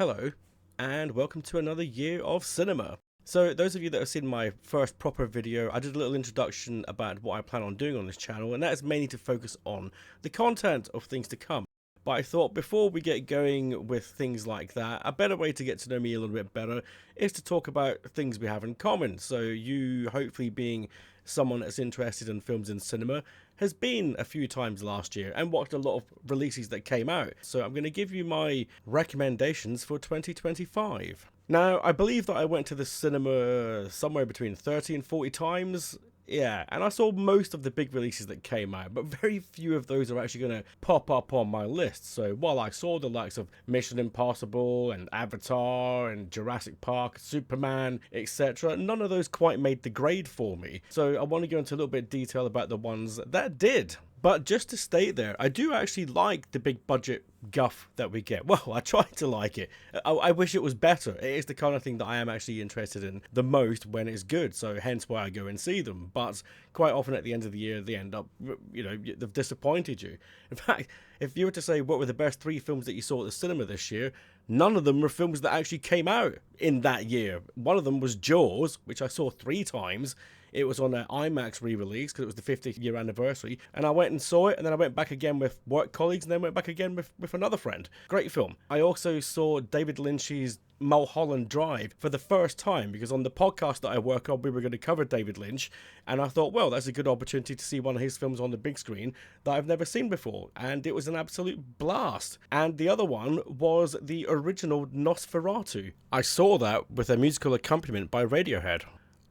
Hello, and welcome to another year of cinema. So, those of you that have seen my first proper video, I did a little introduction about what I plan on doing on this channel, and that is mainly to focus on the content of things to come. But I thought before we get going with things like that, a better way to get to know me a little bit better is to talk about things we have in common. So, you hopefully being someone that's interested in films and cinema has been a few times last year and watched a lot of releases that came out. So I'm going to give you my recommendations for 2025. Now, I believe that I went to the cinema somewhere between 30 and 40 times. Yeah, and I saw most of the big releases that came out, but very few of those are actually going to pop up on my list. So while I saw the likes of Mission Impossible and Avatar and Jurassic Park, Superman, etc., none of those quite made the grade for me. So I want to go into a little bit of detail about the ones that did. But just to state there, I do actually like the big budget guff that we get. Well, I try to like it. I wish it was better. It is the kind of thing that I am actually interested in the most when it's good, so hence why I go and see them. But quite often at the end of the year, they end up, they've disappointed you. In fact, if you were to say what were the best 3 films that you saw at the cinema this year, none of them were films that actually came out in that year. One of them was Jaws, which I saw 3 times. It was on an IMAX re-release because it was the 50th year anniversary, and I went and saw it, and then I went back again with work colleagues, and then went back again with another friend. Great film. I also saw David Lynch's Mulholland Drive for the first time, because on the podcast that I work on, we were going to cover David Lynch, and I thought, well, that's a good opportunity to see one of his films on the big screen that I've never seen before, and it was an absolute blast. And the other one was the original Nosferatu. I saw that with a musical accompaniment by Radiohead.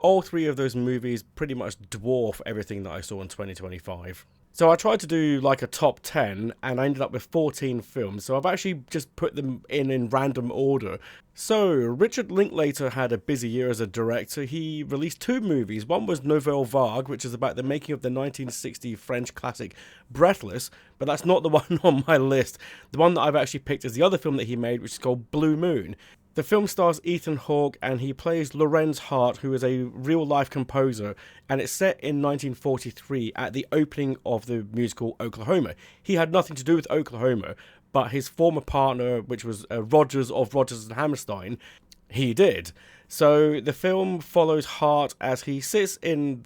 All 3 of those movies pretty much dwarf everything that I saw in 2025. So I tried to do like a top 10 and I ended up with 14 films, so I've actually just put them in random order. So Richard Linklater had a busy year as a director. He released 2 movies. One was Nouvelle Vague, which is about the making of the 1960 French classic Breathless, but that's not the one on my list. The one that I've actually picked is the other film that he made, which is called Blue Moon. The film stars Ethan Hawke, and he plays Lorenz Hart, who is a real-life composer, and it's set in 1943 at the opening of the musical Oklahoma. He had nothing to do with Oklahoma, but his former partner, which was Rogers of Rogers and Hammerstein, he did. So the film follows Hart as he sits in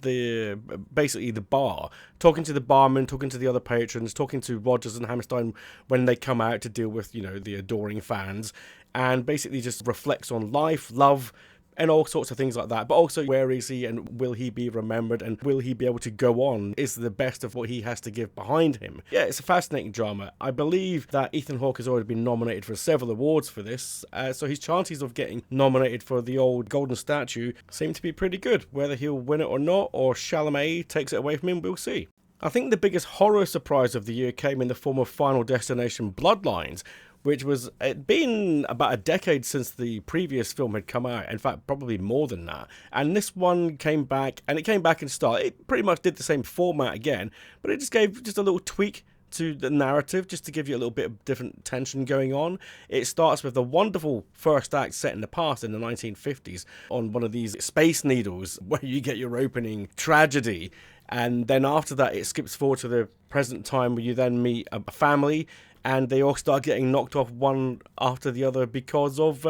basically the bar, talking to the barman, talking to the other patrons, talking to Rogers and Hammerstein when they come out to deal with, the adoring fans, and basically just reflects on life, love, and all sorts of things like that. But also, where is he and will he be remembered and will he be able to go on? Is the best of what he has to give behind him? Yeah, it's a fascinating drama. I believe that Ethan Hawke has already been nominated for several awards for this, so his chances of getting nominated for the old Golden Statue seem to be pretty good. Whether he'll win it or not, or Chalamet takes it away from him, we'll see. I think the biggest horror surprise of the year came in the form of Final Destination Bloodlines, which was, it'd been about a decade since the previous film had come out. In fact, probably more than that. And this one came back, and it came back in style. It pretty much did the same format again, but it just gave just a little tweak to the narrative, just to give you a little bit of different tension going on. It starts with a wonderful first act set in the past, in the 1950s, on one of these space needles, where you get your opening tragedy. And then after that, it skips forward to the present time, where you then meet a family, and they all start getting knocked off one after the other because of,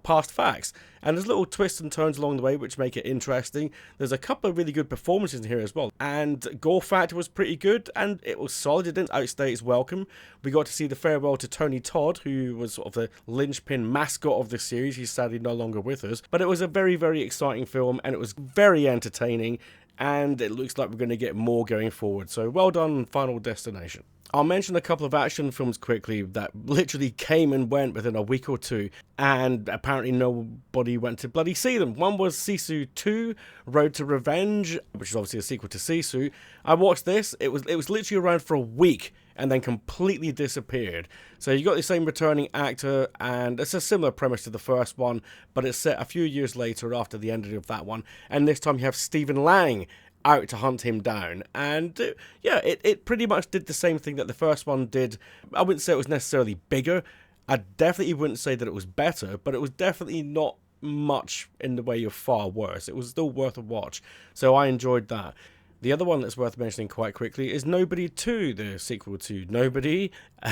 past facts. And there's little twists and turns along the way which make it interesting. There's a couple of really good performances in here as well. And gore factor was pretty good, and it was solid. It didn't outstay its welcome. We got to see the farewell to Tony Todd, who was sort of the linchpin mascot of the series. He's sadly no longer with us. But it was a very, very exciting film, and it was very entertaining. And it looks like we're going to get more going forward. So well done, Final Destination. I'll mention a couple of action films quickly that literally came and went within a week or 2, and apparently nobody went to bloody see them. One was Sisu 2, Road to Revenge, which is obviously a sequel to Sisu. I watched this. It was literally around for a week and then completely disappeared. So you got the same returning actor, and it's a similar premise to the first one, but it's set a few years later after the ending of that one. And this time you have Stephen Lang out to hunt him down, and it pretty much did the same thing that the first one did. I wouldn't say it was necessarily bigger. I definitely wouldn't say that it was better, but it was definitely not much in the way of far worse. It was still worth a watch, so I enjoyed that. The other one that's worth mentioning quite quickly is Nobody 2, the sequel to Nobody,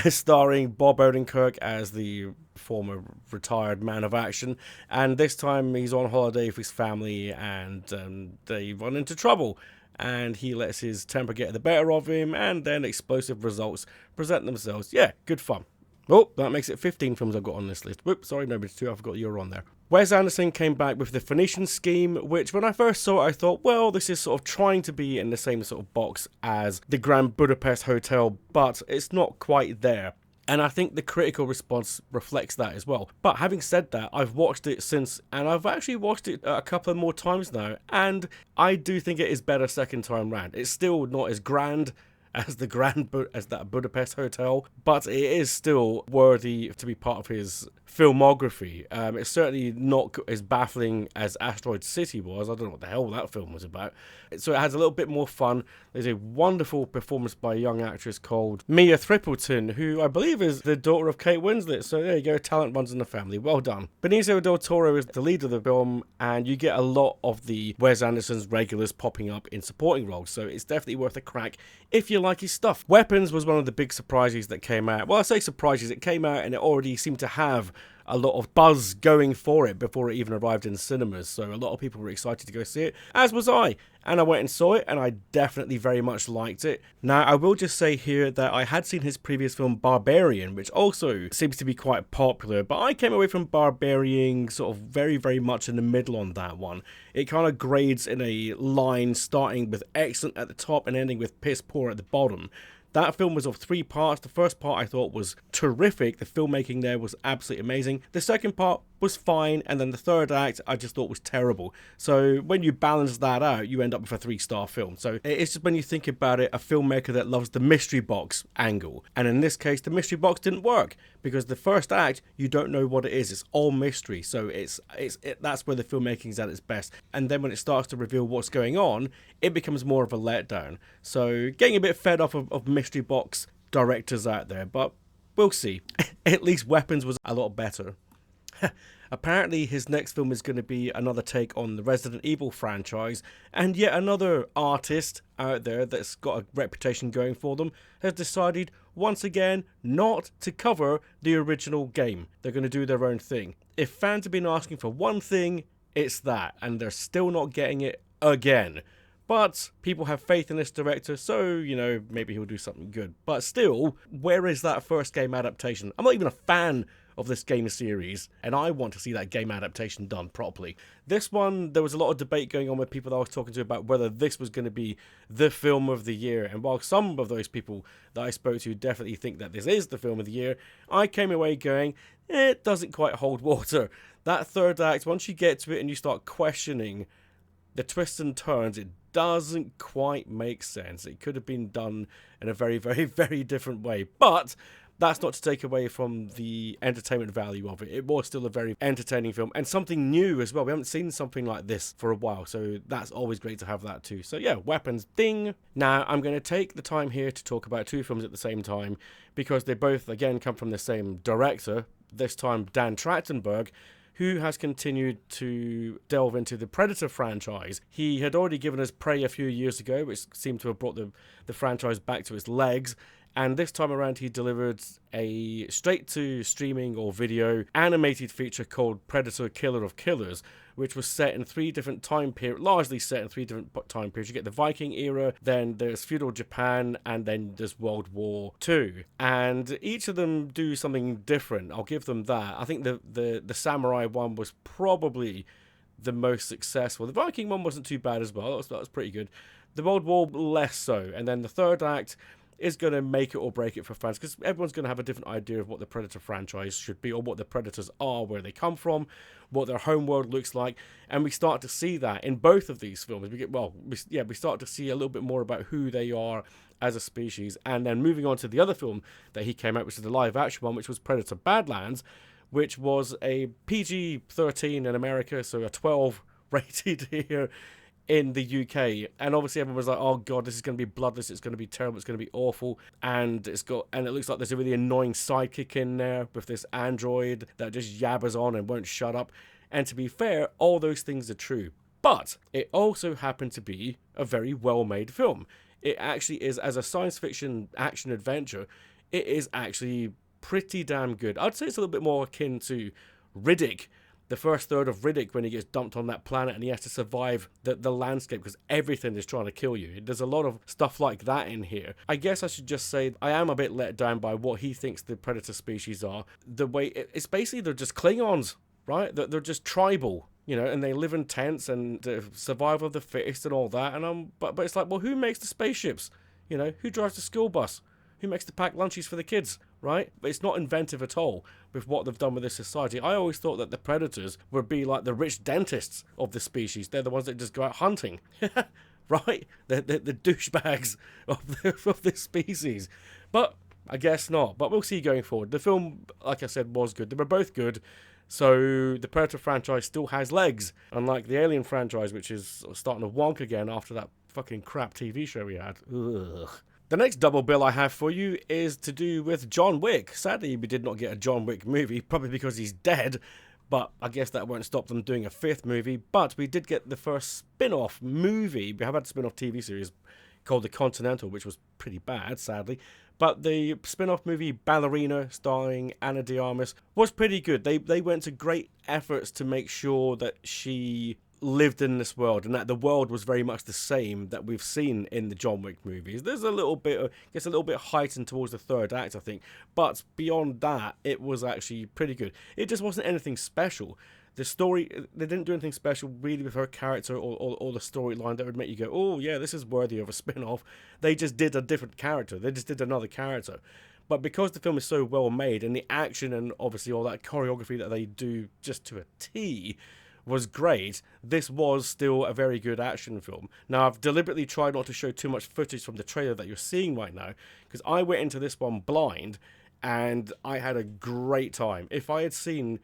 starring Bob Odenkirk as the former retired man of action, and this time he's on holiday with his family, and they run into trouble, and he lets his temper get the better of him, and then explosive results present themselves. Yeah, good fun. Oh, that makes it 15 films I've got on this list. Whoops, sorry, Nobody 2, I forgot you were on there. Wes Anderson came back with The Phoenician Scheme, which when I first saw it, I thought, well, this is sort of trying to be in the same sort of box as the Grand Budapest Hotel, but it's not quite there. And I think the critical response reflects that as well. But having said that, I've watched it since, and I've actually watched it a couple of more times now, and I do think it is better second time round. It's still not as grand as that Budapest Hotel, but it is still worthy to be part of his filmography. It's certainly not as baffling as Asteroid City was. I don't know what the hell that film was about. So it has a little bit more fun. There's a wonderful performance by a young actress called Mia Thrippleton, who I believe is the daughter of Kate Winslet. So there you go, talent runs in the family. Well done. Benicio del Toro is the lead of the film, and you get a lot of the Wes Anderson's regulars popping up in supporting roles. So it's definitely worth a crack if you like his stuff. Weapons was one of the big surprises that came out. Well, I say surprises, it came out and it already seemed to have a lot of buzz going for it before it even arrived in cinemas, so a lot of people were excited to go see it, as was I, and I went and saw it, and I definitely very much liked it. Now, I will just say here that I had seen his previous film Barbarian, which also seems to be quite popular, but I came away from Barbarian sort of very, very much in the middle on that one. It kind of grades in a line starting with excellent at the top and ending with piss poor at the bottom. That film was of 3 parts. The first part I thought was terrific. The filmmaking there was absolutely amazing. The second part was fine, and then the third act I just thought was terrible. So when you balance that out, you end up with a 3-star film. So it's just when you think about it, a filmmaker that loves the mystery box angle. And in this case, the mystery box didn't work, because the first act, you don't know what it is. It's all mystery. So that's where the filmmaking is at its best. And then when it starts to reveal what's going on, it becomes more of a letdown. So getting a bit fed off of mystery box directors out there, but we'll see. At least Weapons was a lot better. Apparently his next film is going to be another take on the Resident Evil franchise, and yet another artist out there that's got a reputation going for them has decided once again not to cover the original game. They're going to do their own thing. If fans have been asking for one thing, it's that, and they're still not getting it again. But people have faith in this director, so, maybe he'll do something good. But still, where is that first game adaptation? I'm not even a fan of this game series, and I want to see that game adaptation done properly. This one, there was a lot of debate going on with people that I was talking to about whether this was going to be the film of the year, and while some of those people that I spoke to definitely think that this is the film of the year, I came away going, it doesn't quite hold water. That third act, once you get to it and you start questioning the twists and turns, it doesn't quite make sense. It could have been done in a very, very, very different way, but that's not to take away from the entertainment value of it. It was still a very entertaining film, and something new as well. We haven't seen something like this for a while, so that's always great to have that too. So yeah, Weapons, ding! Now, I'm going to take the time here to talk about 2 films at the same time, because they both, again, come from the same director, this time Dan Trachtenberg, who has continued to delve into the Predator franchise. He had already given us Prey a few years ago, which seemed to have brought the franchise back to its legs. And this time around, he delivered a straight-to-streaming or video animated feature called Predator Killer of Killers, which was set in 3 different time periods, largely set in 3 different time periods. You get the Viking era, then there's feudal Japan, and then there's World War II. And each of them do something different. I'll give them that. I think the samurai one was probably the most successful. The Viking one wasn't too bad as well. That was pretty good. The World War, less so. And then the third act is going to make it or break it for fans, because everyone's going to have a different idea of what the Predator franchise should be, or what the Predators are, where they come from, what their homeworld looks like, and we start to see that in both of these films. We start to see a little bit more about who they are as a species, and then moving on to the other film that he came out, which is the live-action one, which was Predator Badlands, which was a PG-13 in America, so a 12 rated here in the UK, and obviously everyone was like, oh god, this is going to be bloodless, it's going to be terrible, it's going to be awful, and it looks like there's a really annoying sidekick in there with this android that just yabbers on and won't shut up. And to be fair, all those things are true. But it also happened to be a very well-made film. It actually is, as a science fiction action adventure, it is actually pretty damn good. I'd say it's a little bit more akin to Riddick, the first third of Riddick, when he gets dumped on that planet and he has to survive the landscape because everything is trying to kill you. There's a lot of stuff like that in here. I guess I should just say I am a bit let down by what he thinks the predator species are. The way it's basically they're just Klingons, right? They're just tribal, you know, and they live in tents and survival of the fittest and all that. And but it's like, well, who makes the spaceships? You know, who drives the school bus? Who makes the packed lunches for the kids, right? But it's not inventive at all with what they've done with this society. I always thought that the predators would be like the rich dentists of the species. They're the ones that just go out hunting, right? The douchebags of this species. But I guess not. But we'll see going forward. The film, like I said, was good. They were both good. So the Predator franchise still has legs, unlike the Alien franchise, which is starting to wonk again after that fucking crap TV show we had. Ugh. The next double bill I have for you is to do with John Wick. Sadly, we did not get a John Wick movie, probably because he's dead, but I guess that won't stop them doing a fifth movie. But we did get the first spin-off movie. We have had a spin-off TV series called The Continental, which was pretty bad, sadly. But the spin-off movie Ballerina, starring Ana de Armas, was pretty good. They went to great efforts to make sure that she lived in this world and that the world was very much the same that we've seen in the John Wick movies. There's a little bit, gets a little bit heightened towards the third act, I think. But beyond that, it was actually pretty good. It just wasn't anything special. The story, they didn't do anything special really with her character or the storyline that would make you go, oh yeah, this is worthy of a spin-off. They just did a different character. They just did another character. But because the film is so well made and the action and obviously all that choreography that they do just to a T was great, this was still a very good action film. Now, I've deliberately tried not to show too much footage from the trailer that you're seeing right now, because I went into this one blind and I had a great time. If I had seen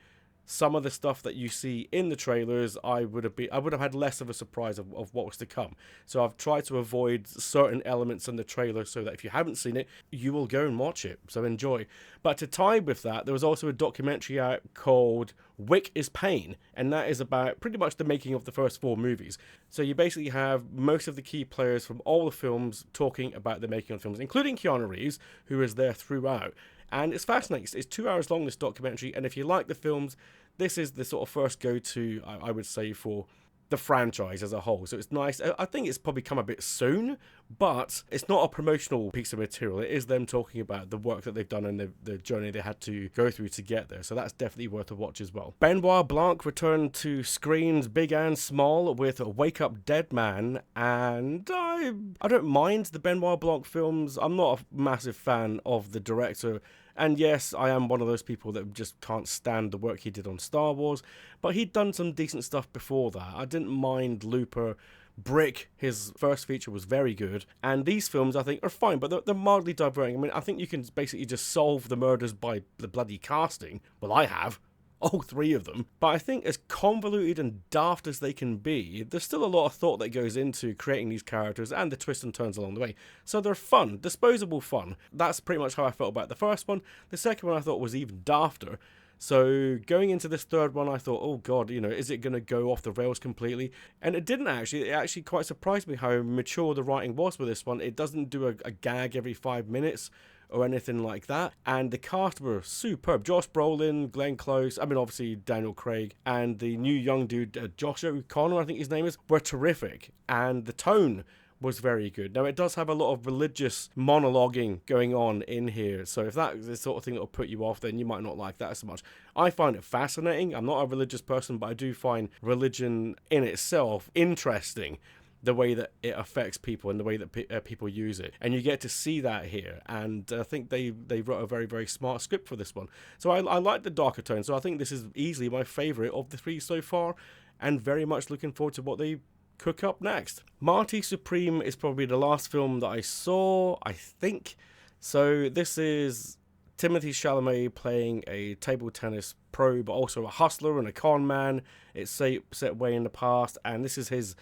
some of the stuff that you see in the trailers, I would have had less of a surprise of what was to come. So I've tried to avoid certain elements in the trailer so that if you haven't seen it, you will go and watch it. So enjoy. But to tie with that, there was also a documentary out called Wick is Pain, and that is about pretty much the making of the first 4 movies. So you basically have most of the key players from all the films talking about the making of the films, including Keanu Reeves, who is there throughout. And it's fascinating. It's 2 hours long, this documentary, and if you like the films, this is the sort of first go-to, I would say, for the franchise as a whole. So it's nice. I think it's probably come a bit soon, but it's not a promotional piece of material. It is them talking about the work that they've done and the journey they had to go through to get there. So that's definitely worth a watch as well. Benoit Blanc returned to screens big and small with Wake Up Dead Man, and I don't mind the Benoit Blanc films. I'm not a massive fan of the director. And yes, I am one of those people that just can't stand the work he did on Star Wars, but he'd done some decent stuff before that. I didn't mind Looper. Brick, his first feature, was very good, and these films I think are fine, but they're mildly diverting. I mean, I think you can basically just solve the murders by the bloody casting. Well, I have. All 3 of them. But I think as convoluted and daft as they can be, there's still a lot of thought that goes into creating these characters and the twists and turns along the way. So they're fun, disposable fun. That's pretty much how I felt about the first one. The second one I thought was even dafter. So going into this third one, I thought, oh god, you know, is it going to go off the rails completely? And it didn't actually. It actually quite surprised me how mature the writing was with this one. It doesn't do a gag every 5 minutes or anything like that, and the cast were superb. Josh Brolin, Glenn Close, I mean obviously Daniel Craig, and the new young dude, Josh O'Connor, I think his name is, were terrific, and the tone was very good. Now, it does have a lot of religious monologuing going on in here, so if that is the sort of thing that will put you off, then you might not like that as much. I find it fascinating. I'm not a religious person, but I do find religion in itself interesting, the way that it affects people and the way that people use it, and you get to see that here. And I think they wrote a very, very smart script for this one. So I like the darker tone. So I think this is easily my favorite of the 3 so far, and very much looking forward to what they cook up next. Marty Supreme is probably the last film that I saw, I think. So this is Timothée Chalamet playing a table tennis pro, but also a hustler and a con man. It's set way in the past, and this is his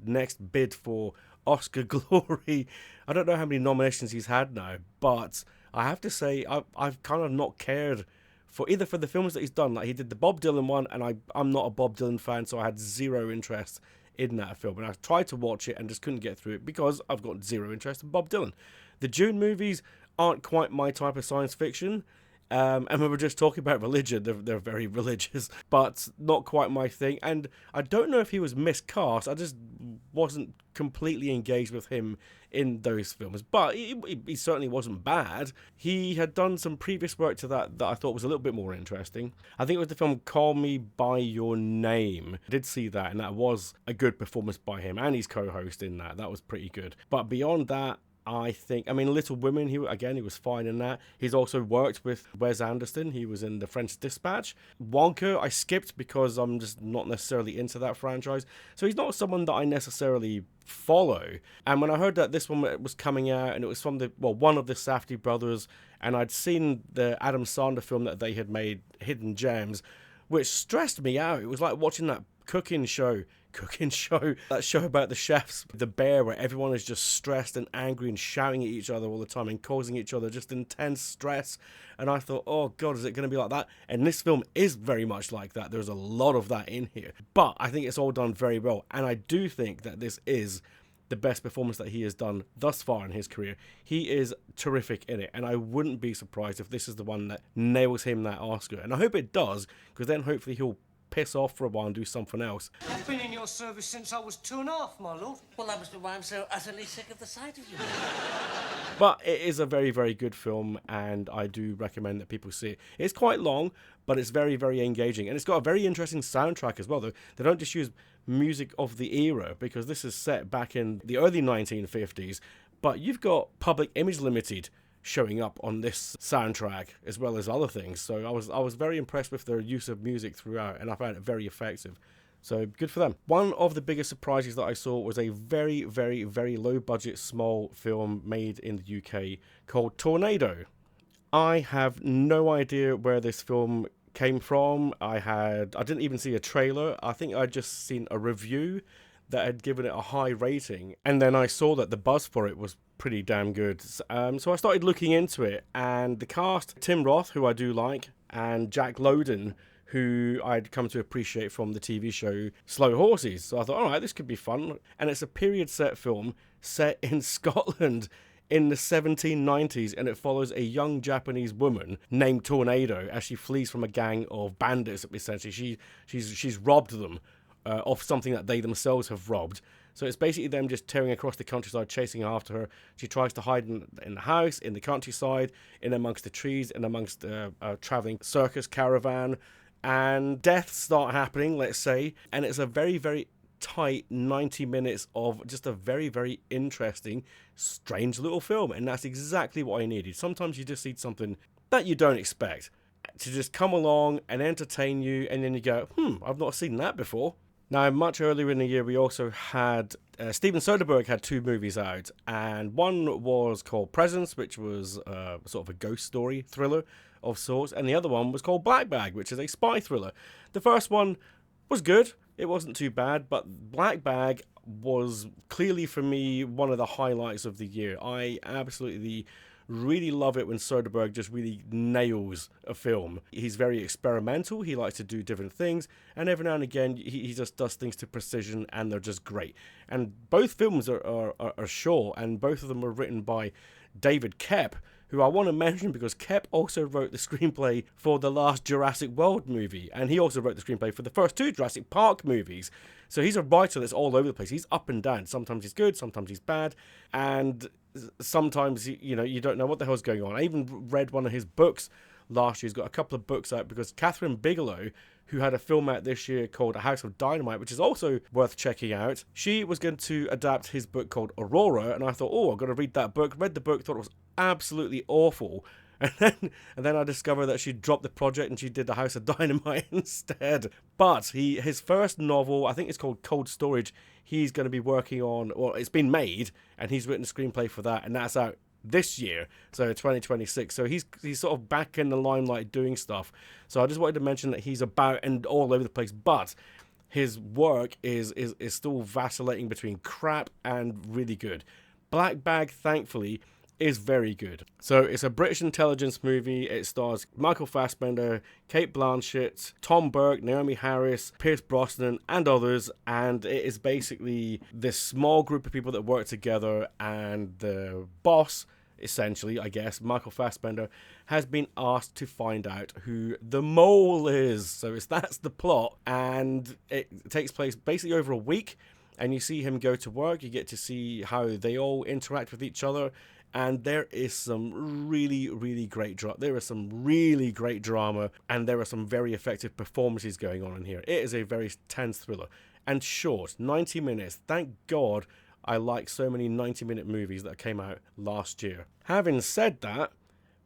next bid for Oscar glory. I don't know how many nominations he's had now, but I have to say I've kind of not cared for the films that he's done. Like, he did the Bob Dylan one, and I'm not a Bob Dylan fan, so I had zero interest in that film. And I tried to watch it and just couldn't get through it because I've got zero interest in Bob Dylan. The Dune movies aren't quite my type of science fiction. And we were just talking about religion. They're very religious, but not quite my thing. And I don't know if he was miscast. I just wasn't completely engaged with him in those films. But he certainly wasn't bad. He had done some previous work to that I thought was a little bit more interesting. I think it was the film Call Me By Your Name. I did see that, and that was a good performance by him and his co-host in that. That was pretty good. But beyond that, I think, Little Women, he was fine in that. He's also worked with Wes Anderson. He was in The French Dispatch. Wonka, I skipped because I'm just not necessarily into that franchise. So he's not someone that I necessarily follow. And when I heard that this one was coming out, and it was from one of the Safdie brothers, and I'd seen the Adam Sandler film that they had made, Hidden Gems, which stressed me out. It was like watching that cooking show, that show about the chefs, The Bear, where everyone is just stressed and angry and shouting at each other all the time and causing each other just intense stress. And I thought, oh God, is it going to be like that? And this film is very much like that. There's a lot of that in here, but I think it's all done very well. And I do think that this is the best performance that he has done thus far in his career. He is terrific in it, and I wouldn't be surprised if this is the one that nails him that Oscar. And I hope it does, because then hopefully he'll piss off for a while and do something else. I've been in your service since I was 2.5, my lord. Well, that must be why I'm so utterly sick of the sight of you. But it is a very, very good film, and I do recommend that people see it. It's quite long, but it's very, very engaging. And it's got a very interesting soundtrack as well, though. They don't just use music of the era, because this is set back in the early 1950s. But you've got Public Image Limited showing up on this soundtrack as well as other things. So I was very impressed with their use of music throughout, and I found it very effective. So good for them. One of the biggest surprises that I saw was a very, very, very low budget small film made in the UK called Tornado. I have no idea where this film came from. I didn't even see a trailer. I think I'd just seen a review that had given it a high rating, and then I saw that the buzz for it was pretty damn good. So I started looking into it, and the cast, Tim Roth, who I do like, and Jack Lowden, who I'd come to appreciate from the TV show Slow Horses. So I thought, all right, this could be fun. And it's a period set film set in Scotland in the 1790s, and it follows a young Japanese woman named Tornado as she flees from a gang of bandits. Essentially, she's robbed them of something that they themselves have robbed. So it's basically them just tearing across the countryside, chasing after her. She tries to hide in the house, in the countryside, in amongst the trees, in amongst a traveling circus caravan, and deaths start happening, let's say. And it's a very, very tight 90 minutes of just a very, very interesting, strange little film. And that's exactly what I needed. Sometimes you just need something that you don't expect to just come along and entertain you, and then you go, I've not seen that before. Now, much earlier in the year, we also had Steven Soderbergh had 2 movies out, and one was called Presence, which was sort of a ghost story thriller of sorts, and the other one was called Black Bag, which is a spy thriller. The first one was good. It wasn't too bad, but Black Bag was clearly, for me, one of the highlights of the year. I absolutely really love it when Soderbergh just really nails a film. He's very experimental. He likes to do different things, and every now and again he just does things to precision, and they're just great. And both films are short, and both of them were written by David Koepp, who I want to mention because Koepp also wrote the screenplay for the last Jurassic World movie, and he also wrote the screenplay for the first 2 Jurassic Park movies. So he's a writer that's all over the place. He's up and down. Sometimes he's good, sometimes he's bad, and sometimes you don't know what the hell's going on. I even read one of his books last year. He's got a couple of books out because Catherine Bigelow, who had a film out this year called A House of Dynamite, which is also worth checking out, she was going to adapt his book called Aurora, and I thought, I've got to read that book. Read the book, thought it was absolutely awful. And then I discovered that she dropped the project and she did The House of Dynamite instead. But his first novel, I think it's called Cold Storage, he's going to be working on, well, it's been made, and he's written a screenplay for that, and that's out this year, so 2026. So he's sort of back in the limelight doing stuff. So I just wanted to mention that he's about and all over the place, but his work is still vacillating between crap and really good. Black Bag, thankfully, is very good. So it's a British intelligence movie. It stars Michael Fassbender, Kate Blanchett, Tom Burke, Naomi Harris, Pierce Brosnan, and others. And it is basically this small group of people that work together, and the boss, essentially, I guess, Michael Fassbender, has been asked to find out who the mole is. So that's the plot, and it takes place basically over a week, and you see him go to work. You get to see how they all interact with each other, and there is some really, really great drama. There is some really great drama, and there are some very effective performances going on in here. It is a very tense thriller, and short, 90 minutes. Thank God I like so many 90-minute movies that came out last year. Having said that,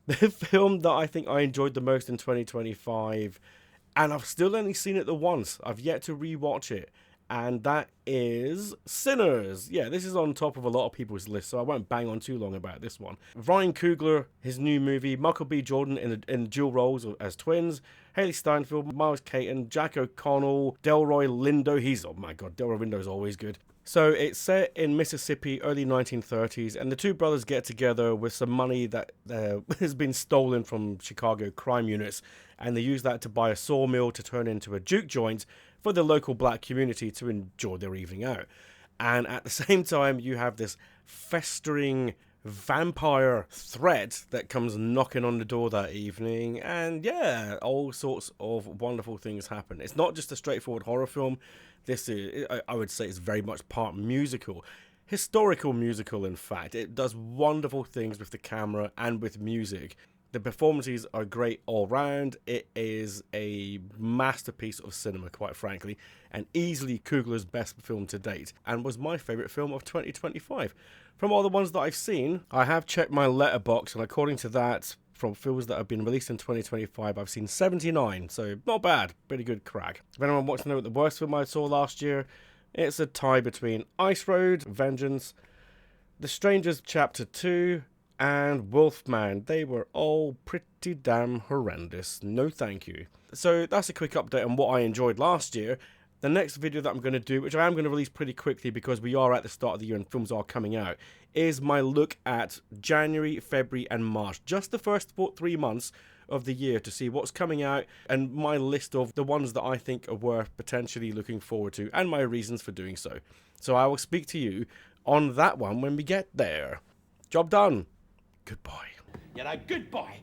the film that I think I enjoyed the most in 2025, and I've still only seen it the once, I've yet to rewatch it, and that is Sinners. Yeah, this is on top of a lot of people's list, so I won't bang on too long about this one. Ryan Coogler, his new movie, Michael B. Jordan in dual roles as twins, Haley Steinfeld, Miles Caton, Jack O'Connell, Delroy Lindo. Oh my god, Delroy Lindo is always good. So it's set in Mississippi, early 1930s, and the two brothers get together with some money that has been stolen from Chicago crime units, and they use that to buy a sawmill to turn into a juke joint for the local black community to enjoy their evening out. And at the same time, you have this festering vampire threat that comes knocking on the door that evening, and yeah, all sorts of wonderful things happen. It's not just a straightforward horror film. This is, I would say, it's very much part musical, historical musical. In fact, it does wonderful things with the camera and with music. The performances are great all round. It is a masterpiece of cinema, quite frankly, and easily Coogler's best film to date, and was my favourite film of 2025. From all the ones that I've seen, I have checked my letterbox, and according to that, from films that have been released in 2025, I've seen 79, so not bad, pretty good crack. If anyone wants to know what the worst film I saw last year, it's a tie between Ice Road, Vengeance, The Strangers Chapter 2, and Wolfman. They were all pretty damn horrendous. No thank you. So that's a quick update on what I enjoyed last year. The next video that I'm going to do, which I am going to release pretty quickly because we are at the start of the year and films are coming out, is my look at January, February and March. Just the first 3 months of the year to see what's coming out, and my list of the ones that I think are worth potentially looking forward to, and my reasons for doing so. So I will speak to you on that one when we get there. Job done. Goodbye. You're a good boy.